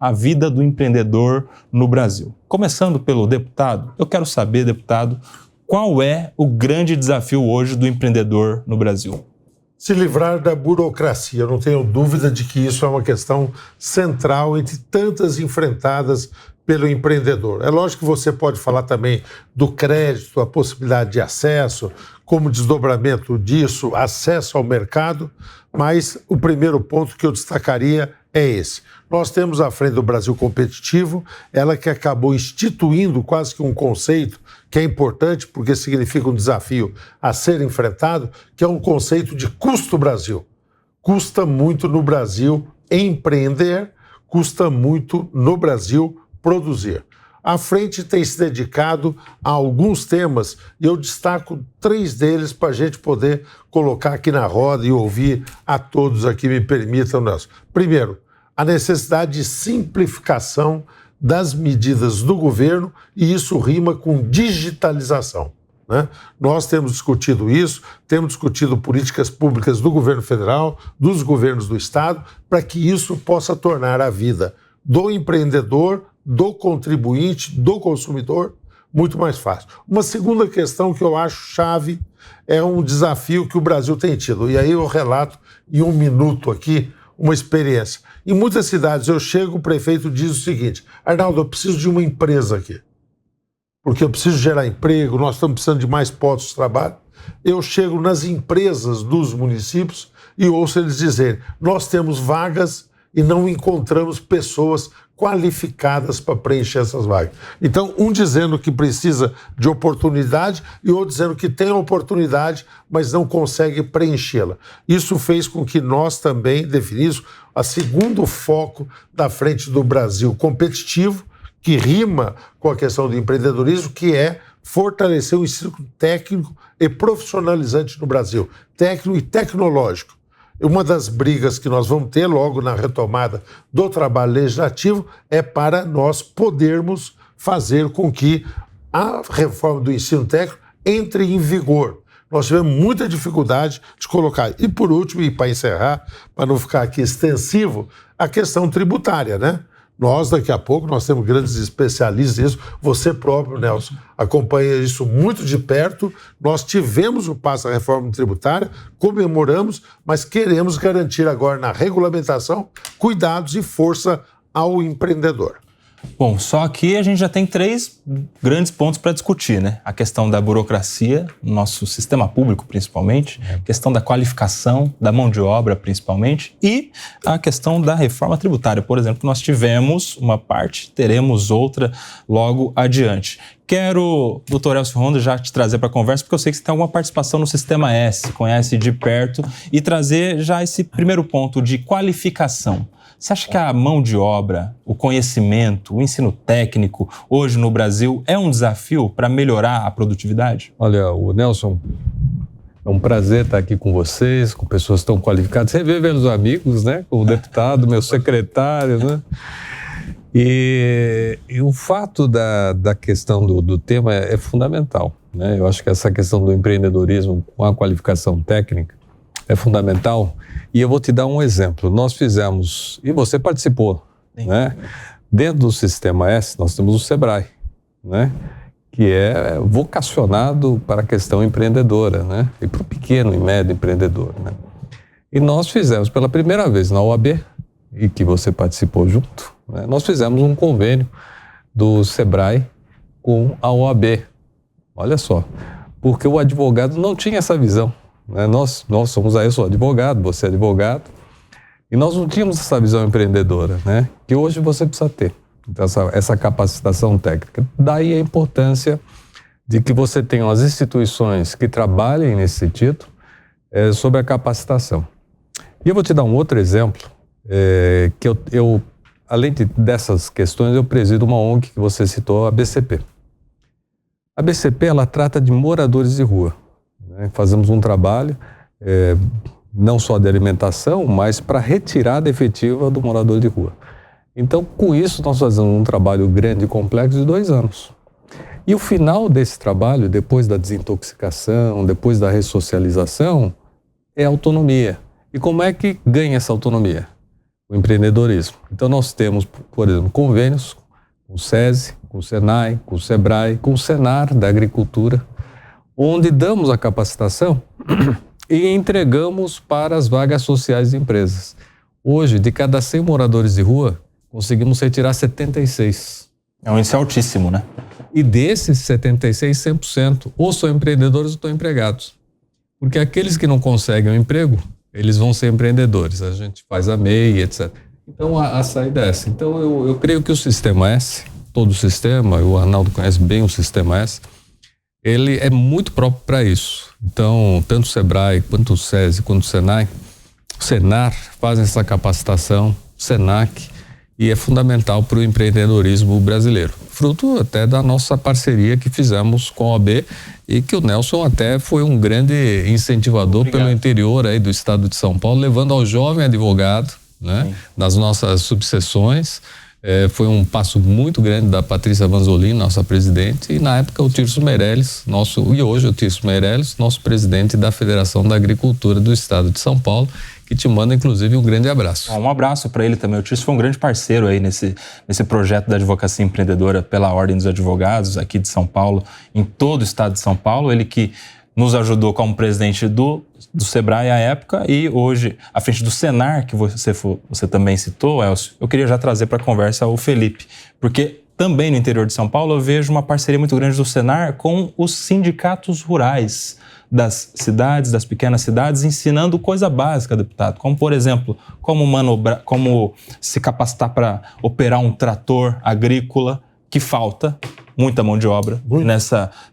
a vida do empreendedor no Brasil. Começando pelo deputado, eu quero saber, deputado, qual é o grande desafio hoje do empreendedor no Brasil? Se livrar da burocracia. Eu não tenho dúvida de que isso é uma questão central entre tantas enfrentadas pelo empreendedor. É lógico que você pode falar também do crédito, a possibilidade de acesso, como desdobramento disso, acesso ao mercado, mas o primeiro ponto que eu destacaria é esse. Nós temos à frente do Brasil Competitivo, ela que acabou instituindo quase que um conceito que é importante porque significa um desafio a ser enfrentado, que é um conceito de custo Brasil. Custa muito no Brasil empreender, custa muito no Brasil produzir. A frente tem se dedicado a alguns temas e eu destaco 3 deles para a gente poder colocar aqui na roda e ouvir a todos aqui, me permitam, Nelson. Primeiro, a necessidade de simplificação das medidas do governo e isso rima com digitalização, né? Nós temos discutido isso, temos discutido políticas públicas do governo federal, dos governos do estado, para que isso possa tornar a vida do empreendedor, do contribuinte, do consumidor, muito mais fácil. Uma segunda questão que eu acho chave é um desafio que o Brasil tem tido. E aí eu relato em 1 minuto aqui uma experiência. Em muitas cidades eu chego, o prefeito diz o seguinte: Arnaldo, eu preciso de uma empresa aqui, porque eu preciso gerar emprego, nós estamos precisando de mais postos de trabalho. Eu chego nas empresas dos municípios e ouço eles dizerem: nós temos vagas e não encontramos pessoas qualificadas para preencher essas vagas. Então, um dizendo que precisa de oportunidade e outro dizendo que tem oportunidade, mas não consegue preenchê-la. Isso fez com que nós também definimos o segundo foco da frente do Brasil Competitivo, que rima com a questão do empreendedorismo, que é fortalecer o ensino técnico e profissionalizante no Brasil, técnico e tecnológico. Uma das brigas que nós vamos ter logo na retomada do trabalho legislativo é para nós podermos fazer com que a reforma do ensino técnico entre em vigor. Nós tivemos muita dificuldade de colocar. E por último, e para encerrar, para não ficar aqui extensivo, a questão tributária, né? Nós, daqui a pouco, nós temos grandes especialistas nisso. Você próprio, Nelson, acompanha isso muito de perto. Nós tivemos o passo da reforma tributária, comemoramos, mas queremos garantir agora na regulamentação cuidados e força ao empreendedor. Bom, só que a gente já tem 3 grandes pontos para discutir, né? A questão da burocracia, no nosso sistema público principalmente, a questão da qualificação, da mão de obra principalmente, e a questão da reforma tributária. Por exemplo, nós tivemos uma parte, teremos outra logo adiante. Quero, doutor Elcio Ronda, já te trazer para a conversa, porque eu sei que você tem alguma participação no Sistema S, conhece de perto, e trazer já esse primeiro ponto de qualificação. Você acha que a mão de obra, o conhecimento, o ensino técnico, hoje no Brasil, é um desafio para melhorar a produtividade? Olha, o Nelson, é um prazer estar aqui com vocês, com pessoas tão qualificadas, revivendo os amigos, né? Com o deputado, meu secretário, né? E o fato da questão do tema é fundamental, né? Eu acho que essa questão do empreendedorismo com a qualificação técnica é fundamental. E eu vou te dar um exemplo. Nós fizemos, e você participou, né? Dentro do Sistema S, nós temos o Sebrae, né? Que é vocacionado para a questão empreendedora, né? E para o pequeno e médio empreendedor, né? E nós fizemos pela primeira vez na OAB, e que você participou junto, né? Nós fizemos um convênio do Sebrae com a OAB. Olha só, porque o advogado não tinha essa visão. Nós somos aí, eu sou advogado, você é advogado, e nós não tínhamos essa visão empreendedora, né? Que hoje você precisa ter, então, essa capacitação técnica. Daí a importância de que você tenha as instituições que trabalhem nesse sentido sobre a capacitação. E eu vou te dar um outro exemplo, que eu além dessas questões, eu presido uma ONG que você citou, a BCP. A BCP, ela trata de moradores de rua. Fazemos um trabalho, não só de alimentação, mas para retirada efetiva do morador de rua. Então, com isso, nós fazemos um trabalho grande e complexo de 2 anos. E o final desse trabalho, depois da desintoxicação, depois da ressocialização, é a autonomia. E como é que ganha essa autonomia? o empreendedorismo. Então nós temos, por exemplo, convênios com o SESI, com o SENAI, com o SEBRAE, com o SENAR da Agricultura, onde damos a capacitação e entregamos para as vagas sociais de empresas. Hoje, de cada 100 moradores de rua, conseguimos retirar 76. É um índice altíssimo, né? E desses 76, 100%, ou são empreendedores ou estão empregados. Porque aqueles que não conseguem um emprego, eles vão ser empreendedores. A gente faz a MEI, etc. Então, a saída é essa. Então, eu creio que o Sistema S, todo o sistema, o Arnaldo conhece bem o Sistema S, ele é muito próprio para isso. Então, tanto o SEBRAE, quanto o SESI, quanto o SENAI, o SENAR fazem essa capacitação, o SENAC, e é fundamental para o empreendedorismo brasileiro. Fruto até da nossa parceria que fizemos com a OAB e que o Nelson até foi um grande incentivador pelo interior aí do estado de São Paulo, levando ao jovem advogado, né, nas nossas subseções. Foi um passo muito grande da Patrícia Vanzolin, nossa presidente, e na época o Tirso Meirelles, e hoje o Tirso Meirelles, nosso presidente da Federação da Agricultura do Estado de São Paulo, que te manda inclusive um grande abraço. Um abraço para ele também. O Tirso foi um grande parceiro aí nesse projeto da advocacia empreendedora pela Ordem dos Advogados aqui de São Paulo, em todo o estado de São Paulo. Ele que nos ajudou como presidente do SEBRAE à época e hoje, à frente do SENAR, que você também citou, Elcio, eu queria já trazer para a conversa o Felipe, porque também no interior de São Paulo eu vejo uma parceria muito grande do SENAR com os sindicatos rurais das cidades, das pequenas cidades, ensinando coisa básica, deputado, como, por exemplo, como se capacitar para operar um trator agrícola, que falta muita mão de obra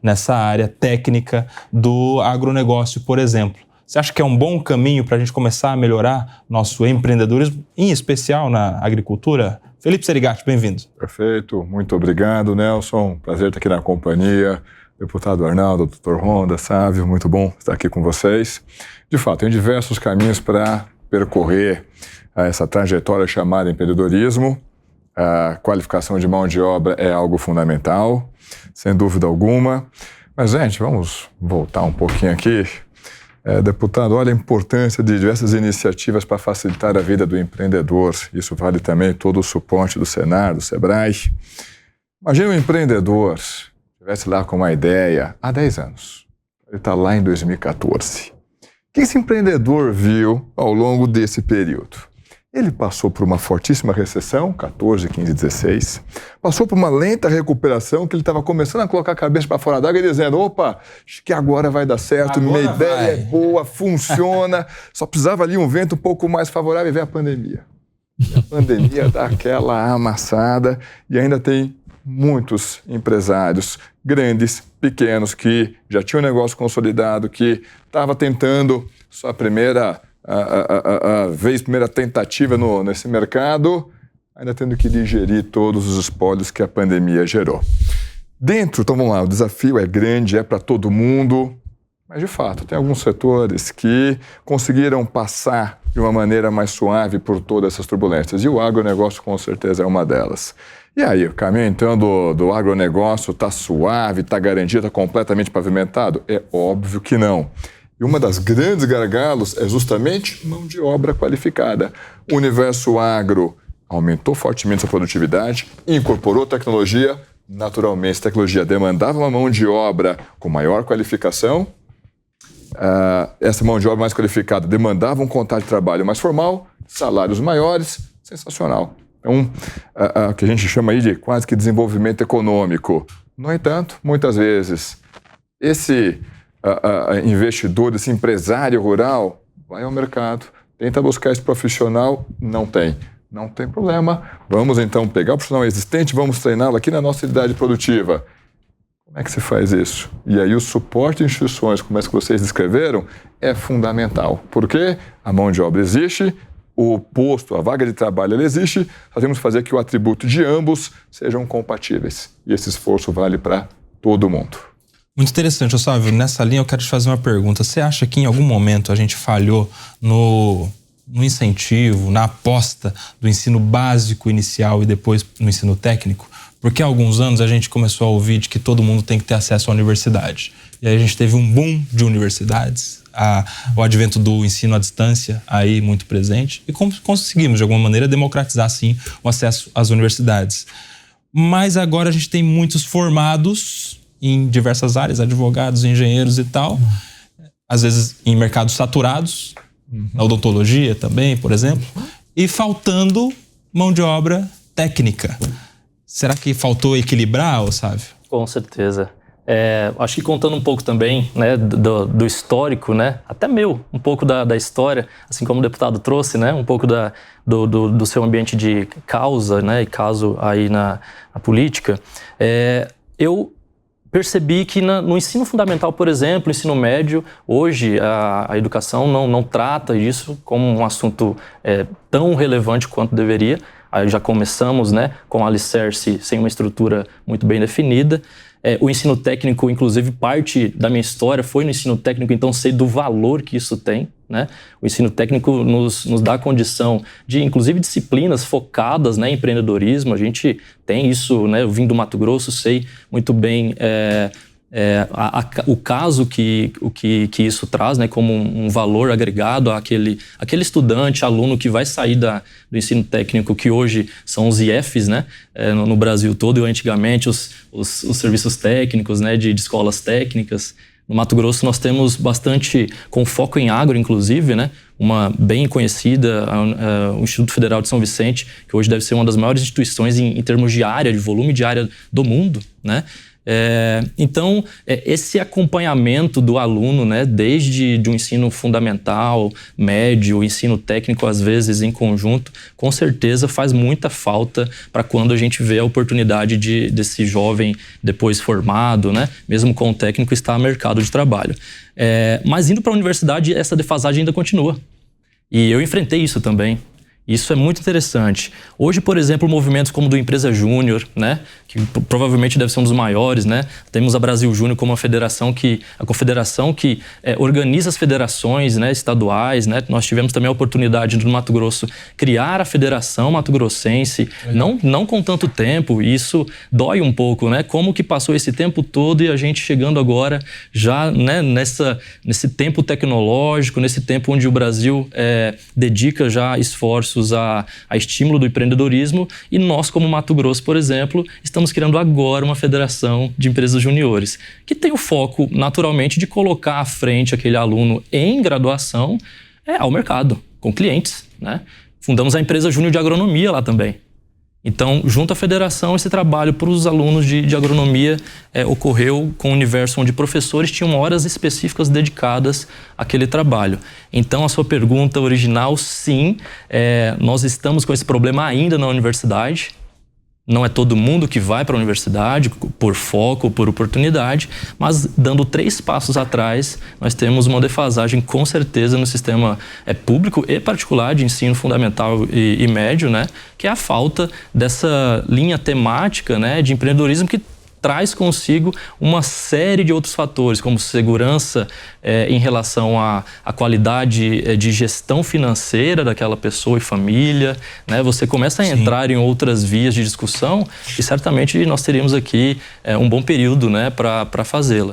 nessa área técnica do agronegócio, por exemplo. Você acha que é um bom caminho para a gente começar a melhorar nosso empreendedorismo, em especial na agricultura? Felipe Serigatti, bem-vindo. Perfeito, muito obrigado, Nelson. Prazer estar aqui na companhia. Deputado Arnaldo, doutor Ronda, Sávio, muito bom estar aqui com vocês. De fato, tem diversos caminhos para percorrer essa trajetória chamada empreendedorismo. A qualificação de mão de obra é algo fundamental, sem dúvida alguma. Mas, gente, vamos voltar um pouquinho aqui. Deputado, olha a importância de diversas iniciativas para facilitar a vida do empreendedor. Isso vale também todo o suporte do SENAR, do SEBRAE. Imagina um empreendedor estivesse lá com uma ideia há 10 anos. Ele está lá em 2014. O que esse empreendedor viu ao longo desse período? Ele passou por uma fortíssima recessão, 14, 15, 16. Passou por uma lenta recuperação que ele estava começando a colocar a cabeça para fora d'água e dizendo, opa, acho que agora vai dar certo, minha ideia é boa, funciona. Só precisava ali um vento um pouco mais favorável e veio a pandemia. E a pandemia dá aquela amassada e ainda tem muitos empresários, grandes, pequenos, que já tinham um negócio consolidado, que estava tentando sua primeira tentativa nesse mercado, ainda tendo que digerir todos os espólios que a pandemia gerou. Então vamos lá, o desafio é grande, é para todo mundo, mas de fato tem alguns setores que conseguiram passar de uma maneira mais suave por todas essas turbulências, e o agronegócio com certeza é uma delas. E aí, o caminho então do agronegócio está suave, está garantido, está completamente pavimentado? É óbvio que não. E uma das grandes gargalos é justamente mão de obra qualificada. O universo agro aumentou fortemente sua produtividade, incorporou tecnologia. Naturalmente, a tecnologia demandava uma mão de obra com maior qualificação. Essa mão de obra mais qualificada demandava um contrato de trabalho mais formal, salários maiores, sensacional. Então, o que a gente chama aí de quase que desenvolvimento econômico. No entanto, muitas vezes, esse investidor, esse empresário rural, vai ao mercado, tenta buscar esse profissional, não tem problema. Vamos então pegar o profissional existente, vamos treiná-lo aqui na nossa unidade produtiva. Como é que se faz isso? E aí o suporte de instituições, como as que vocês descreveram, é fundamental. Porque a mão de obra existe, o posto, a vaga de trabalho, ela existe, nós temos que fazer que o atributo de ambos sejam compatíveis. E esse esforço vale para todo mundo. Muito interessante, Sávio. Nessa linha eu quero te fazer uma pergunta. Você acha que em algum momento a gente falhou no incentivo, na aposta do ensino básico inicial e depois no ensino técnico? Porque há alguns anos a gente começou a ouvir de que todo mundo tem que ter acesso à universidade. E aí a gente teve um boom de universidades, o advento do ensino à distância aí muito presente, e conseguimos, de alguma maneira, democratizar, sim, o acesso às universidades. Mas agora a gente tem muitos formados em diversas áreas, advogados, engenheiros e tal, às vezes em mercados saturados, na odontologia também, por exemplo, e faltando mão de obra técnica. Será que faltou equilibrar, Otávio? Com certeza. Acho que contando um pouco também, né, do histórico, né, até um pouco da história, assim como o deputado trouxe, né, um pouco do seu ambiente de causa, né, e caso aí na política, eu percebi que no ensino fundamental, por exemplo, ensino médio, hoje a educação não trata isso como um assunto tão relevante quanto deveria. Aí já começamos, né, com alicerce sem uma estrutura muito bem definida. O ensino técnico, inclusive, parte da minha história foi no ensino técnico, então sei do valor que isso tem, né? O ensino técnico nos dá a condição de, inclusive, disciplinas focadas, né, em empreendedorismo. A gente tem isso, né? Eu vim do Mato Grosso, sei muito bem o caso que isso traz, né, como um valor agregado àquele estudante, aluno que vai sair do ensino técnico, que hoje são os IFs, né, no Brasil todo, e antigamente os serviços técnicos, né, de escolas técnicas. No Mato Grosso nós temos bastante, com foco em agro, inclusive, né, uma bem conhecida, o Instituto Federal de São Vicente, que hoje deve ser uma das maiores instituições em termos de área, de volume de área do mundo, né. Então, esse acompanhamento do aluno, né, desde um ensino fundamental, médio, ensino técnico, às vezes em conjunto, com certeza faz muita falta para quando a gente vê a oportunidade desse jovem depois formado, né, mesmo com o técnico, estar no mercado de trabalho. Mas indo para a universidade, essa defasagem ainda continua. E eu enfrentei isso também. Isso é muito interessante. Hoje, por exemplo, movimentos como o do Empresa Júnior, né, que provavelmente deve ser um dos maiores, né? Temos a Brasil Júnior como a confederação que organiza as federações, né, estaduais, né? Nós tivemos também a oportunidade no Mato Grosso criar a Federação Mato Grossense, não com tanto tempo, e isso dói um pouco, né? Como que passou esse tempo todo e a gente chegando agora já, né, nesse tempo tecnológico, nesse tempo onde o Brasil dedica já esforços a estímulo do empreendedorismo, e nós, como Mato Grosso, por exemplo, estamos criando agora uma federação de empresas juniores, que tem o foco, naturalmente, de colocar à frente aquele aluno em graduação ao mercado, com clientes, né? Fundamos a empresa Júnior de Agronomia lá também. Então, junto à federação, esse trabalho para os alunos de agronomia ocorreu com um universo onde professores tinham horas específicas dedicadas àquele trabalho. Então, a sua pergunta original, sim, nós estamos com esse problema ainda na universidade. Não é todo mundo que vai para a universidade por foco, por oportunidade, mas dando 3 passos atrás, nós temos uma defasagem com certeza no sistema público e particular de ensino fundamental e médio, né? Que é a falta dessa linha temática, né, de empreendedorismo que traz consigo uma série de outros fatores, como segurança em relação à qualidade de gestão financeira daquela pessoa e família, né? Você começa a entrar em outras vias de discussão e certamente nós teríamos aqui um bom período, né, para fazê-la.